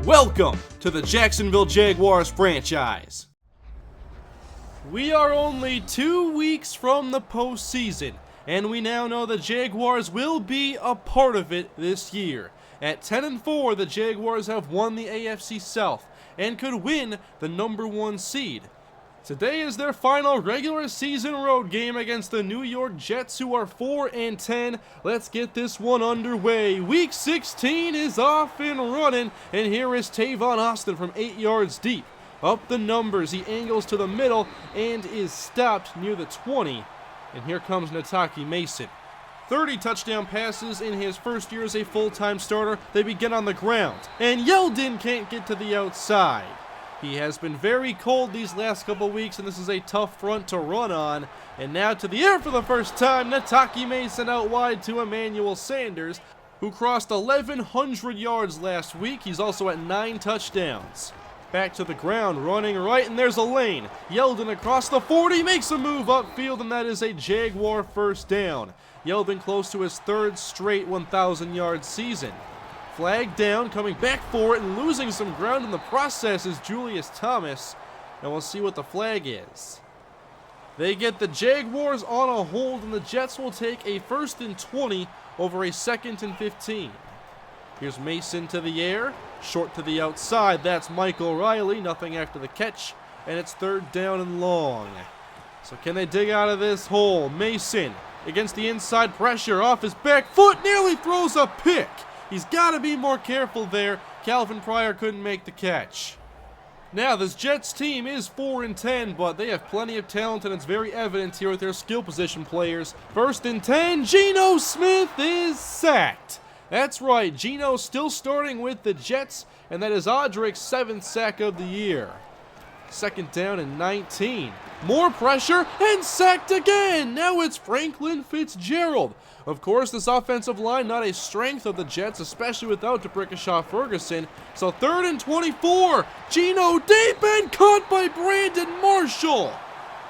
Welcome to the Jacksonville Jaguars franchise. We are only 2 weeks from the postseason, and we now know the Jaguars will be a part of it this year. At 10-4, the Jaguars have won the AFC South and could win the #1 seed. Today is their final regular season road game against the New York Jets, who are 4-10. Let's get this one underway. Week 16 is off and running, and here is Tavon Austin from 8 yards deep. Up the numbers, he angles to the middle and is stopped near the 20. And here comes Nataki Mason. 30 touchdown passes in his first year as a full-time starter. They begin on the ground, and Yeldon can't get to the outside. He has been very cold these last couple weeks, and this is a tough front to run on. And now to the air for the first time, Nataki Mason out wide to Emmanuel Sanders, who crossed 1,100 yards last week. He's also at 9 touchdowns. Back to the ground, running right, and there's a lane. Yeldon across the 40, makes a move upfield, and that is a Jaguar first down. Yeldon close to his 3rd straight 1,000-yard season. Flag down, coming back for it, and losing some ground in the process is Julius Thomas, and we'll see what the flag is. They get the Jaguars on a hold, and the Jets will take a 1st and 20 over a 2nd and 15. Here's Mason to the air, short to the outside. That's Michael Riley, nothing after the catch, and it's 3rd down and long. So can they dig out of this hole? Mason against the inside pressure, off his back foot, nearly throws a pick. He's got to be more careful there. Calvin Pryor couldn't make the catch. Now, this Jets team is 4-10, but they have plenty of talent, and it's very evident here with their skill position players. 1st and 10, Geno Smith is sacked. That's right, Geno still starting with the Jets, and that is Audrick's 7th sack of the year. 2nd down and 19. More pressure, and sacked again! Now it's Franklin Fitzgerald. Of course, this offensive line not a strength of the Jets, especially without DeBrickashaw Ferguson. So 3rd and 24. Geno deep and caught by Brandon Marshall.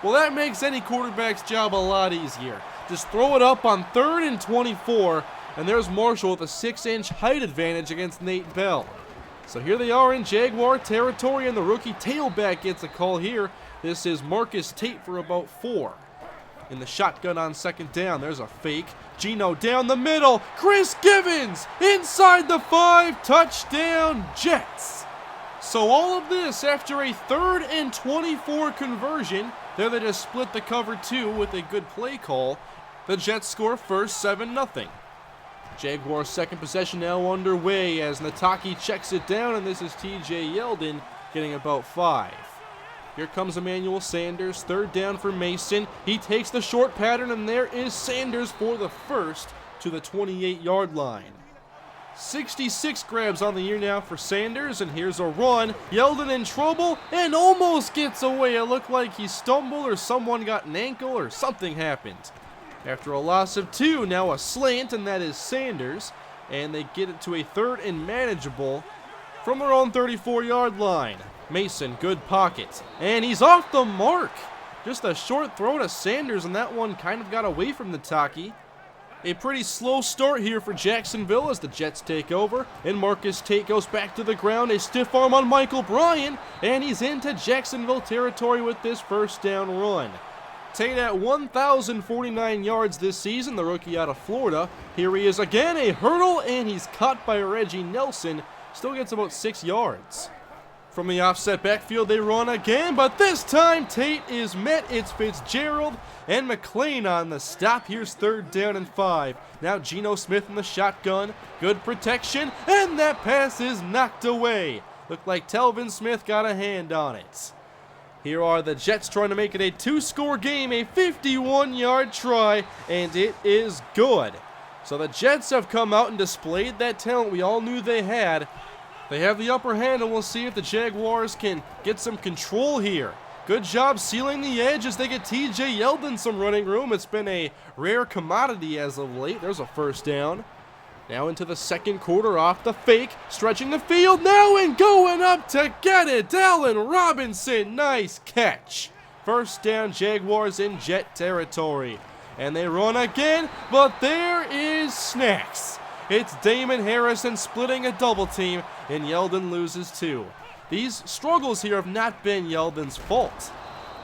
Well, that makes any quarterback's job a lot easier. Just throw it up on 3rd and 24, and there's Marshall with a 6-inch height advantage against Nate Bell. So here they are in Jaguar territory, and the rookie tailback gets a call here. This is Marcus Tate for about 4. In the shotgun on 2nd down, there's a fake. Geno down the middle. Chris Givens inside the 5. Touchdown, Jets. So all of this after a 3rd and 24 conversion. There they just split the cover 2 with a good play call. The Jets score first, 7-0. Jaguars' 2nd possession now underway as Nataki checks it down, and this is TJ Yeldon getting about 5. Here comes Emmanuel Sanders, 3rd down for Mason. He takes the short pattern, and there is Sanders for the 1st to the 28-yard line. 66 grabs on the year now for Sanders, and here's a run. Yeldon in trouble and almost gets away. It looked like he stumbled or someone got an ankle or something happened. After a loss of 2, now a slant, and that is Sanders, and they get it to a 3rd and manageable from their own 34-yard line. Mason, good pocket, and he's off the mark. Just a short throw to Sanders, and that one kind of got away from Nataki. A pretty slow start here for Jacksonville as the Jets take over, and Marcus Tate goes back to the ground. A stiff arm on Michael Bryan, and he's into Jacksonville territory with this 1st down run. Tate at 1,049 yards this season, the rookie out of Florida. Here he is again, a hurdle, and he's caught by Reggie Nelson. Still gets about 6 yards. From the offset backfield, they run again, but this time Tate is met. It's Fitzgerald and McLean on the stop. Here's 3rd down and 5. Now Geno Smith in the shotgun. Good protection, and that pass is knocked away. Looked like Telvin Smith got a hand on it. Here are the Jets trying to make it a 2-score game, a 51-yard try, and it is good. So the Jets have come out and displayed that talent we all knew they had. They have the upper hand, and we'll see if the Jaguars can get some control here. Good job sealing the edge as they get TJ Yeldon some running room. It's been a rare commodity as of late. There's a 1st down. Now into the 2nd quarter, off the fake, stretching the field now and going up to get it. Allen Robinson, nice catch. 1st down, Jaguars in Jet territory. And they run again, but there is Snacks. It's Damon Harrison splitting a double team, and Yeldon loses 2. These struggles here have not been Yeldon's fault.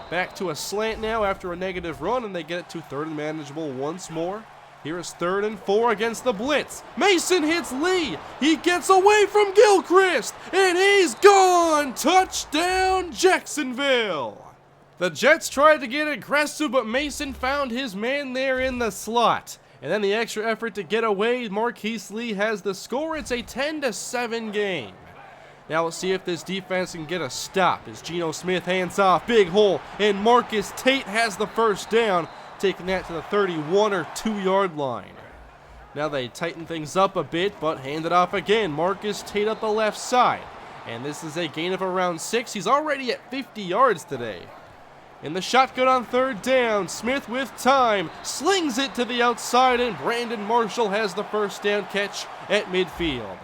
Back to a slant now after a negative run, and they get it to 3rd and manageable once more. Here is 3rd and 4 against the blitz. Mason hits Lee. He gets away from Gilchrist, and he's gone. Touchdown, Jacksonville. The Jets tried to get aggressive, but Mason found his man there in the slot. And then the extra effort to get away, Marquise Lee has the score. It's a 10-7 game. Now let's see if this defense can get a stop. As Geno Smith hands off, big hole, and Marcus Tate has the first down, taking that to the 31 or 2-yard line. Now they tighten things up a bit, but hand it off again. Marcus Tate up the left side. And this is a gain of around 6. He's already at 50 yards today. In the shotgun on 3rd down, Smith with time, slings it to the outside, and Brandon Marshall has the first down catch at midfield.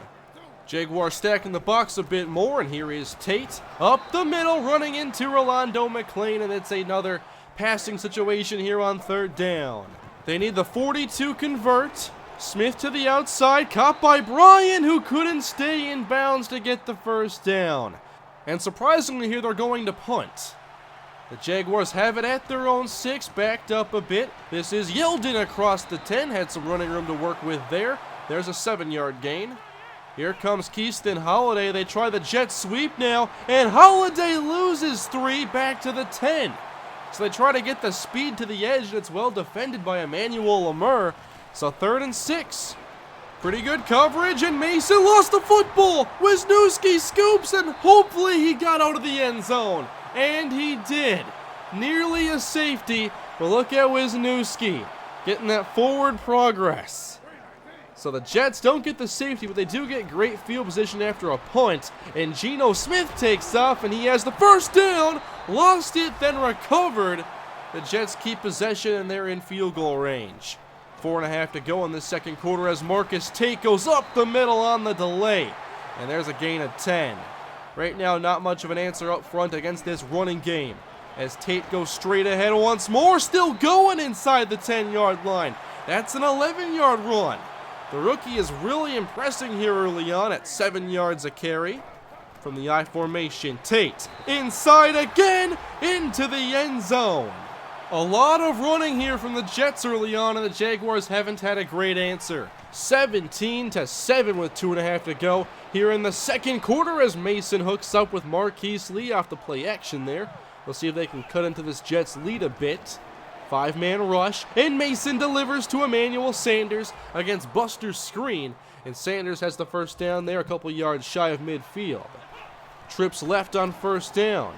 Jaguars stacking the box a bit more, and here is Tate up the middle, running into Rolando McClain, and it's another passing situation here on 3rd down. They need the 40 to convert. Smith to the outside, caught by Bryan, who couldn't stay in bounds to get the first down. And surprisingly here, they're going to punt. The Jaguars have it at their own 6, backed up a bit. This is Yeldon across the 10, had some running room to work with there. There's a 7-yard gain. Here comes Keaston Holiday. They try the jet sweep now, and Holiday loses 3 back to the 10. So they try to get the speed to the edge, and it's well defended by Emmanuel Lemur. So 3rd and 6. Pretty good coverage, and Mason lost the football. Wisniewski scoops, and hopefully he got out of the end zone. And he did. Nearly a safety, but look at Wisniewski getting that forward progress. So the Jets don't get the safety, but they do get great field position after a punt. And Geno Smith takes off, and he has the first down. Lost it, then recovered. The Jets keep possession, and they're in field goal range. 4.5 to go in this second quarter as Marcus Tate goes up the middle on the delay. And there's a gain of 10. Right now, not much of an answer up front against this running game. As Tate goes straight ahead once more, still going inside the 10-yard line. That's an 11-yard run. The rookie is really impressing here early on at 7 yards a carry. From the I formation, Tate inside again into the end zone. A lot of running here from the Jets early on, and the Jaguars haven't had a great answer. 17-7 with 2.5 to go here in the second quarter as Mason hooks up with Marquise Lee off the play action there. We'll see if they can cut into this Jets lead a bit. 5-man rush, and Mason delivers to Emmanuel Sanders against Buster's screen, and Sanders has the first down there a couple yards shy of midfield. Trips left on 1st down.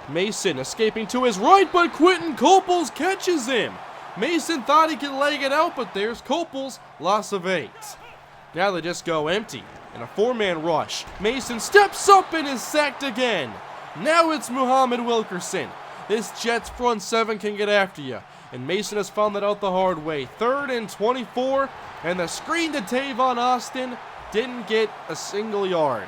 Mason escaping to his right, but Quentin Coples catches him. Mason thought he could leg it out, but there's Coples, loss of 8. Now they just go empty in a 4-man rush. Mason steps up and is sacked again. Now it's Muhammad Wilkerson. This Jets front 7 can get after you, and Mason has found that out the hard way. 3rd and 24, and the screen to Tavon Austin didn't get a single yard.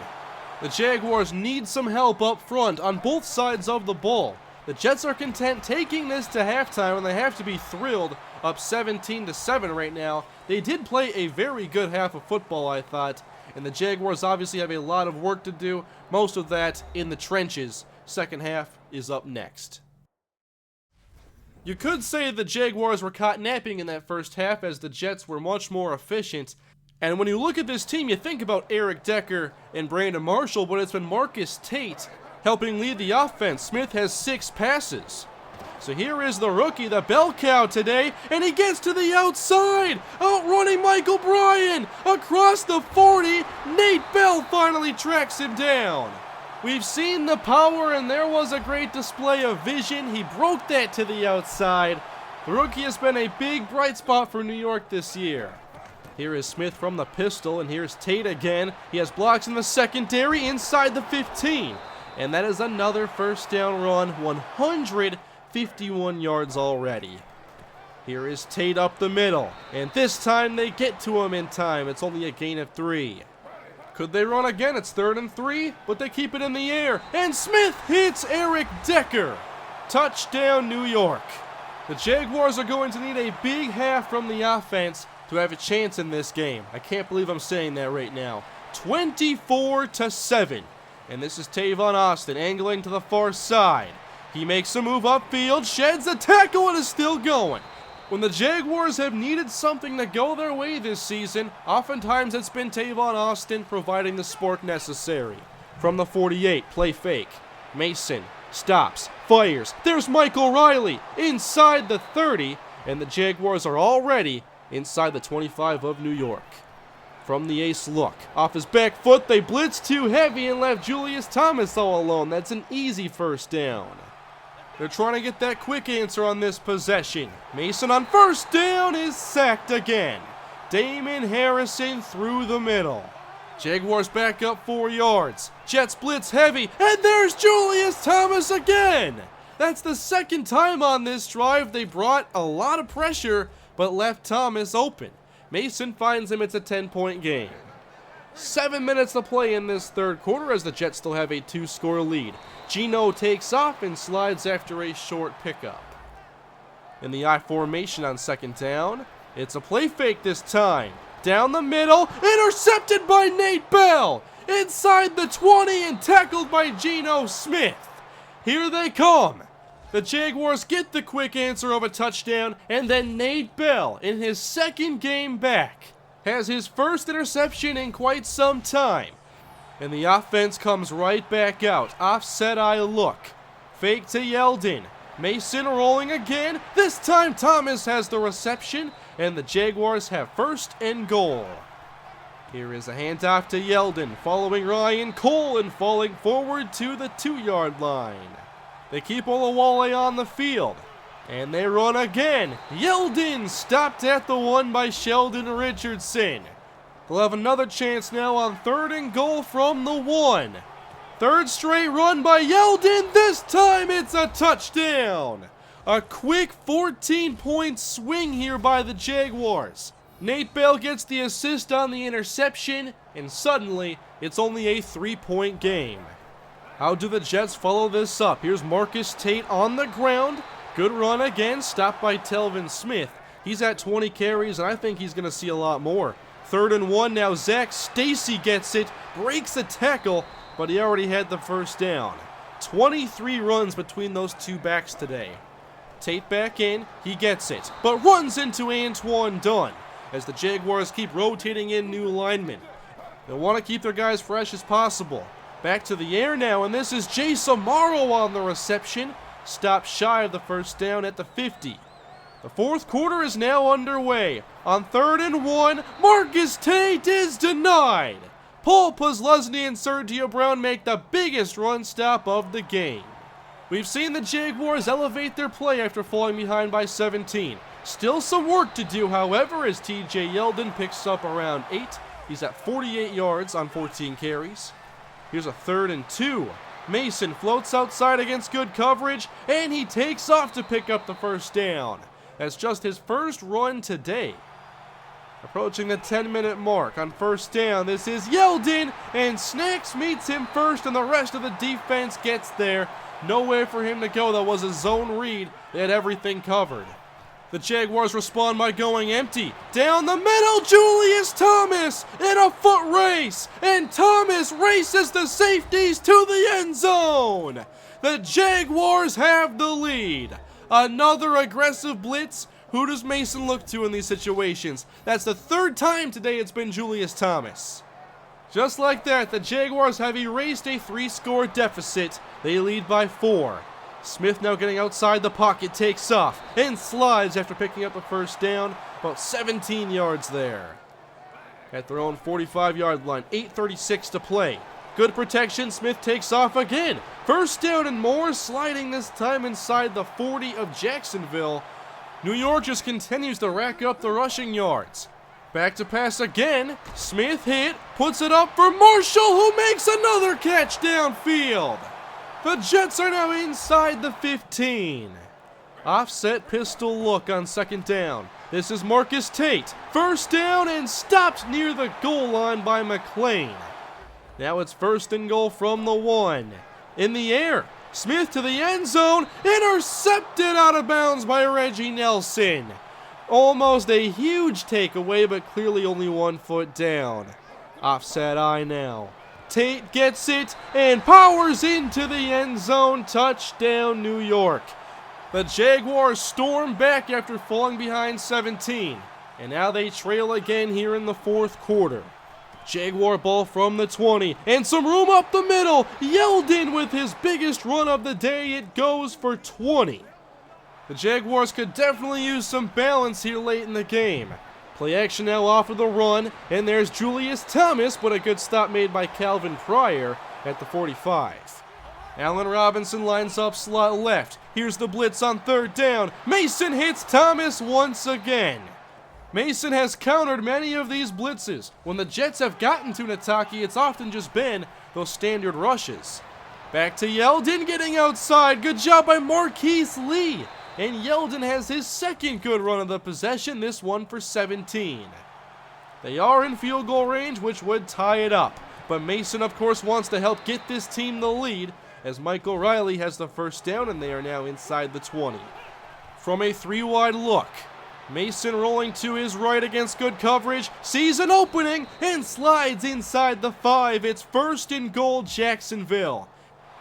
The Jaguars need some help up front on both sides of the ball. The Jets are content taking this to halftime, and they have to be thrilled, up 17-7 right now. They did play a very good half of football, I thought, and the Jaguars obviously have a lot of work to do, most of that in the trenches. Second half is up next. You could say the Jaguars were caught napping in that first half as the Jets were much more efficient. And when you look at this team, you think about Eric Decker and Brandon Marshall, but it's been Marcus Tate helping lead the offense. Smith has 6 passes. So here is the rookie, the bell cow today, and he gets to the outside, outrunning Michael Bryan across the 40. Nate Bell finally tracks him down. We've seen the power, and there was a great display of vision. He broke that to the outside. The rookie has been a big bright spot for New York this year. Here is Smith from the pistol, and here's Tate again. He has blocks in the secondary inside the 15. And that is another first down run, 151 yards already. Here is Tate up the middle, and this time they get to him in time. It's only a gain of 3. Could they run again? It's 3rd and 3, but they keep it in the air, and Smith hits Eric Decker. Touchdown, New York. The Jaguars are going to need a big half from the offense to have a chance in this game. I can't believe I'm saying that right now. 24-7. And this is Tavon Austin angling to the far side. He makes a move upfield, sheds a tackle, and is still going. When the Jaguars have needed something to go their way this season, oftentimes it's been Tavon Austin providing the spark necessary. From the 48, play fake. Mason stops, fires. There's Michael Riley inside the 30, and the Jaguars are already inside the 25 of New York. From the ace look, off his back foot, they blitzed too heavy and left Julius Thomas all alone. That's an easy first down. They're trying to get that quick answer on this possession. Mason on first down is sacked again. Damon Harrison through the middle. Jaguars back up 4 yards. Jets blitz heavy, and there's Julius Thomas again. That's the second time on this drive they brought a lot of pressure, but left Thomas open. Mason finds him. It's a 10-point game. 7 minutes to play in this third quarter as the Jets still have a 2-score lead. Geno takes off and slides after a short pickup. In the I formation on second down, it's a play fake this time. Down the middle, intercepted by Nate Bell. Inside the 20 and tackled by Geno Smith. Here they come. The Jaguars get the quick answer of a touchdown, and then Nate Bell, in his second game back, has his first interception in quite some time. And the offense comes right back out. Offset eye look. Fake to Yeldon. Mason rolling again. This time Thomas has the reception, and the Jaguars have first and goal. Here is a handoff to Yeldon, following Ryan Cole and falling forward to the 2-yard line. They keep Olawale on the field, and they run again. Yeldon stopped at the 1 by Sheldon Richardson. They'll have another chance now on 3rd and goal from the 1. Third straight run by Yeldon. This time it's a touchdown. A quick 14-point swing here by the Jaguars. Nate Bell gets the assist on the interception, and suddenly it's only a 3-point game. How do the Jets follow this up? Here's Marcus Tate on the ground. Good run again, stopped by Telvin Smith. He's at 20 carries, and I think he's going to see a lot more. 3rd and 1 now. Zach Stacy gets it, breaks a tackle, but he already had the first down. 23 runs between those two backs today. Tate back in, he gets it, but runs into Antoine Dunn as the Jaguars keep rotating in new linemen. They'll want to keep their guys fresh as possible. Back to the air now, and this is Jay Samaro on the reception. Stopped shy of the first down at the 50. The fourth quarter is now underway. On 3rd and 1, Marcus Tate is denied. Paul Posluszny and Sergio Brown make the biggest run stop of the game. We've seen the Jaguars elevate their play after falling behind by 17. Still some work to do, however, as TJ Yeldon picks up around 8. He's at 48 yards on 14 carries. Here's a 3rd and 2. Mason floats outside against good coverage, and he takes off to pick up the first down. That's just his first run today. Approaching the 10-minute mark on first down, this is Yeldon, and Snacks meets him first, and the rest of the defense gets there. Nowhere for him to go. That was a zone read. They had everything covered. The Jaguars respond by going empty. Down the middle, Julius Thomas in a foot race. And Thomas races the safeties to the end zone. The Jaguars have the lead. Another aggressive blitz. Who does Mason look to in these situations? That's the 3rd time today it's been Julius Thomas. Just like that, the Jaguars have erased a 3-score deficit. They lead by 4. Smith now getting outside the pocket, takes off, and slides after picking up a first down, about 17 yards there. At their own 45-yard line, 8:36 to play. Good protection, Smith takes off again. First down and more, sliding this time inside the 40 of Jacksonville. New York just continues to rack up the rushing yards. Back to pass again. Smith hit, puts it up for Marshall, who makes another catch downfield. The Jets are now inside the 15. Offset pistol look on second down. This is Marcus Tate. First down and stopped near the goal line by McClain. Now it's 1st and goal from the 1. In the air, Smith to the end zone. Intercepted out of bounds by Reggie Nelson. Almost a huge takeaway, but clearly only 1 foot down. Offset eye now. Tate gets it and powers into the end zone. Touchdown, New York. The Jaguars storm back after falling behind 17. And now they trail again here in the fourth quarter. Jaguar ball from the 20, and some room up the middle. Yeldon with his biggest run of the day. It goes for 20. The Jaguars could definitely use some balance here late in the game. Play action now off of the run, and there's Julius Thomas, but a good stop made by Calvin Pryor at the 45. Allen Robinson lines up slot left. Here's the blitz on third down. Mason hits Thomas once again. Mason has countered many of these blitzes. When the Jets have gotten to Nataki, it's often just been those standard rushes. Back to Yeldon getting outside. Good job by Marquise Lee. And Yeldon has his second good run of the possession, this one for 17. They are in field goal range, which would tie it up. But Mason, of course, wants to help get this team the lead, as Michael Riley has the first down, and they are now inside the 20. From a 3-wide look, Mason rolling to his right against good coverage, sees an opening, and slides inside the 5. It's first and goal, Jacksonville.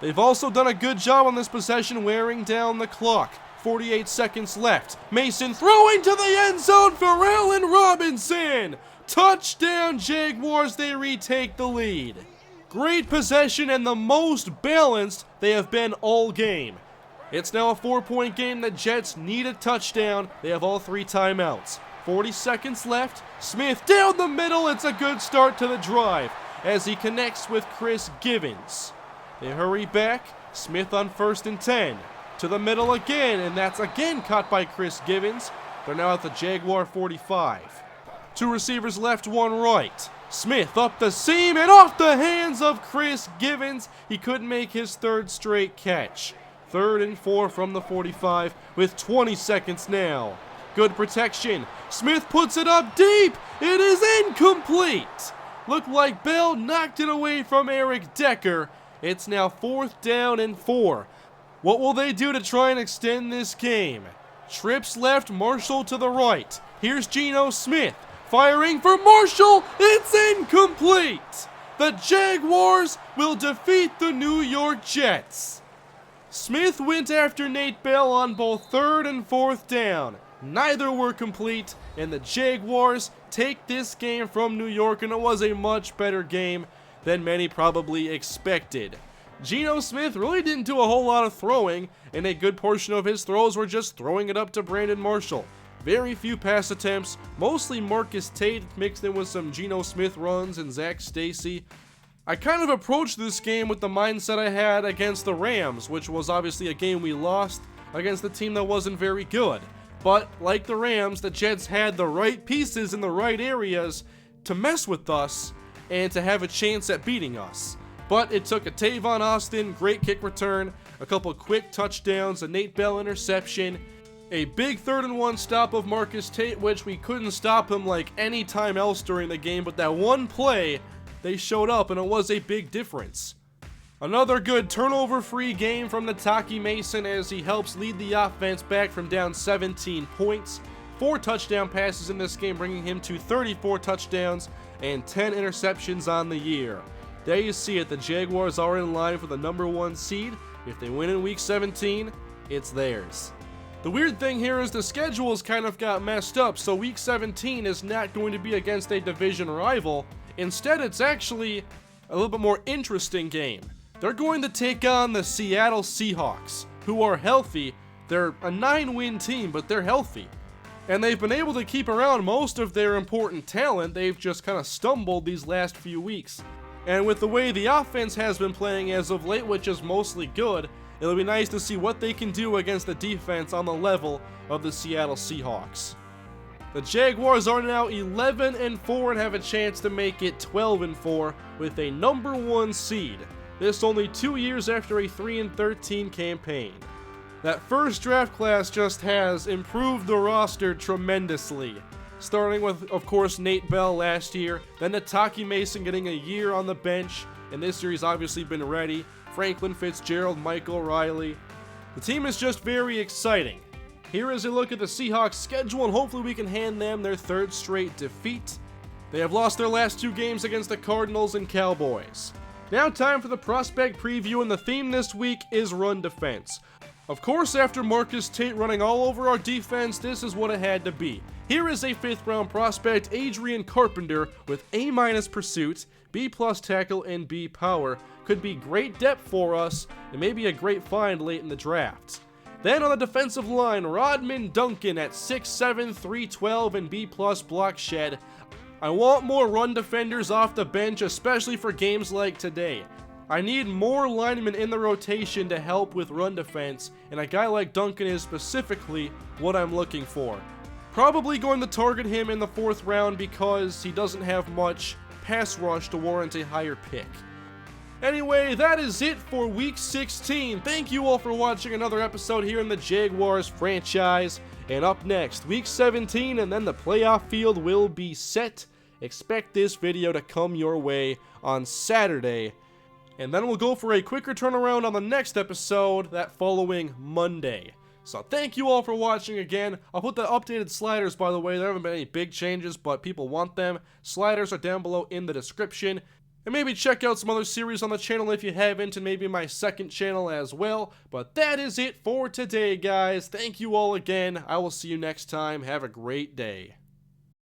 They've also done a good job on this possession, wearing down the clock. 48 seconds left. Mason throwing to the end zone for Allen Robinson. Touchdown, Jaguars. They retake the lead. Great possession and the most balanced they have been all game. It's now a 4-point game. The Jets need a touchdown. They have all 3 timeouts. 40 seconds left. Smith down the middle. It's a good start to the drive as he connects with Chris Givens. They hurry back. Smith on 1st and 10. To the middle again, and that's again caught by Chris Givens. They're now at the Jaguar 45. 2 receivers left, 1 right. Smith up the seam and off the hands of Chris Givens. He couldn't make his 3rd straight catch. 3rd and 4 from the 45 with 20 seconds now. Good protection. Smith puts it up deep. It is incomplete. Looked like Bell knocked it away from Eric Decker. It's now 4th down and 4. What will they do to try and extend this game? Trips left, Marshall to the right. Here's Geno Smith, firing for Marshall. It's incomplete. The Jaguars will defeat the New York Jets. Smith went after Nate Bell on both 3rd and 4th down. Neither were complete, and the Jaguars take this game from New York, and it was a much better game than many probably expected. Geno Smith really didn't do a whole lot of throwing, and a good portion of his throws were just throwing it up to Brandon Marshall. Very few pass attempts, mostly Marcus Tate mixed in with some Geno Smith runs and Zach Stacy. I kind of approached this game with the mindset I had against the Rams, which was obviously a game we lost against a team that wasn't very good. But like the Rams, the Jets had the right pieces in the right areas to mess with us and to have a chance at beating us. But it took a Tavon Austin great kick return, a couple quick touchdowns, a Nate Bell interception, a big 3rd and 1 stop of Marcus Tate, which we couldn't stop him like any time else during the game, but that one play, they showed up and it was a big difference. Another good turnover-free game from Nataki Mason as he helps lead the offense back from down 17 points. 4 touchdown passes in this game, bringing him to 34 touchdowns and 10 interceptions on the year. There you see it, the Jaguars are in line for the number 1 seed. If they win in week 17, it's theirs. The weird thing here is the schedules kind of got messed up, so week 17 is not going to be against a division rival. Instead, it's actually a little bit more interesting game. They're going to take on the Seattle Seahawks, who are healthy. They're a 9-win team, but they're healthy. And they've been able to keep around most of their important talent. They've just kind of stumbled these last few weeks. And with the way the offense has been playing as of late, which is mostly good, it'll be nice to see what they can do against the defense on the level of the Seattle Seahawks. The Jaguars are now 11-4 and have a chance to make it 12-4 with a number 1 seed. This only 2 years after a 3-13 campaign. That first draft class just has improved the roster tremendously. Starting with, of course, Nate Bell last year, then Nataki Mason getting a year on the bench, and this year he's obviously been ready. Franklin Fitzgerald, Michael Riley. The team is just very exciting. Here is a look at the Seahawks schedule, and hopefully we can hand them their third straight defeat. They have lost their last 2 games against the Cardinals and Cowboys. Now time for the prospect preview, and the theme this week is run defense. Of course, after Marcus Tate running all over our defense, this is what it had to be. Here is a 5th round prospect, Adrian Carpenter, with A- pursuit, B+ tackle, and B power. Could be great depth for us, and maybe a great find late in the draft. Then on the defensive line, Rodman Duncan at 6'7", 312, and B+ block shed. I want more run defenders off the bench, especially for games like today. I need more linemen in the rotation to help with run defense, and a guy like Duncan is specifically what I'm looking for. Probably going to target him in the 4th round because he doesn't have much pass rush to warrant a higher pick. Anyway, that is it for Week 16. Thank you all for watching another episode here in the Jaguars franchise. And up next, Week 17, and then the playoff field will be set. Expect this video to come your way on Saturday. And then we'll go for a quicker turnaround on the next episode that following Monday. So thank you all for watching again. I'll put the updated sliders, by the way. There haven't been any big changes, but people want them. Sliders are down below in the description. And maybe check out some other series on the channel if you haven't, and maybe my 2nd channel as well. But that is it for today, guys. Thank you all again. I will see you next time. Have a great day.